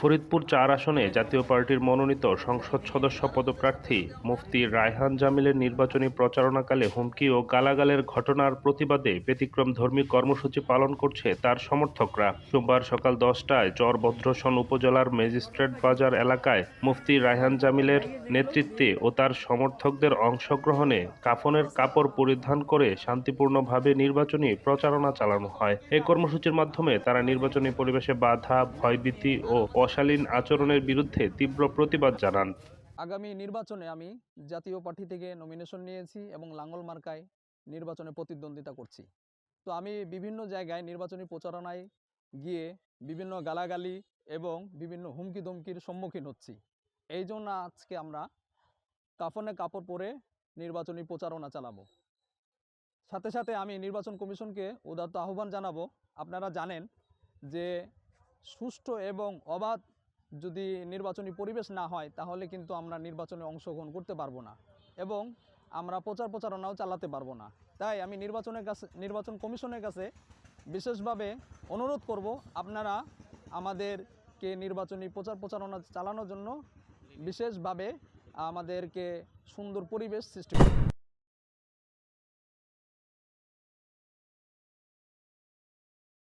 ফরিদপুর ৪ আসনে জাতীয় পার্টির মনোনীত সংসদ সদস্য পদপ্রার্থী মুফতি রায়হান জামিলের নির্বাচনী প্রচারণাকালে হুমকি ও গালাগালের ঘটনার প্রতিবাদে ব্যতিক্রমধর্মী কর্মসূচি পালন করছে তার সমর্থকরা। সোমবার সকাল ১০টায় চরভদ্রসন উপজেলার ম্যাজিস্ট্রেট বাজার এলাকায় মুফতি রায়হান জামিলের নেতৃত্বে ও তার সমর্থকদের অংশগ্রহণে কাফনের কাপড় পরিধান করে শান্তিপূর্ণভাবে নির্বাচনী প্রচারণা চালানো হয়। এই কর্মসূচির মাধ্যমে তারা নির্বাচনী পরিবেশে বাধা, ভয়ভীতি ও অশালীন আচরণের বিরুদ্ধে তীব্র প্রতিবাদ জানান। আগামী নির্বাচনে আমি জাতীয় পার্টি থেকে নমিনেশন নিয়েছি এবং লাঙ্গল মার্কায় নির্বাচনে প্রতিদ্বন্দ্বিতা করছি। তো আমি বিভিন্ন জায়গায় নির্বাচনী প্রচারণায় গিয়ে বিভিন্ন গালাগালি এবং বিভিন্ন হুমকি ধমকির সম্মুখীন হচ্ছি। এই জন্য আজকে আমরা কাফনে কাপড় পরে নির্বাচনী প্রচারণা চালাবো। সাথে সাথে আমি নির্বাচন কমিশনকে উদাত্ত আহ্বান জানাবো, আপনারা জানেন যে সুষ্ঠু এবং অবাধ যদি নির্বাচনী পরিবেশ না হয় তাহলে কিন্তু আমরা নির্বাচনে অংশগ্রহণ করতে পারবো না এবং আমরা প্রচারণাও চালাতে পারবো না। তাই আমি নির্বাচন কমিশনের কাছে বিশেষভাবে অনুরোধ করব, আপনারা আমাদেরকে নির্বাচনী প্রচারণা চালানোর জন্য বিশেষভাবে আমাদেরকে সুন্দর পরিবেশ সৃষ্টি করুন।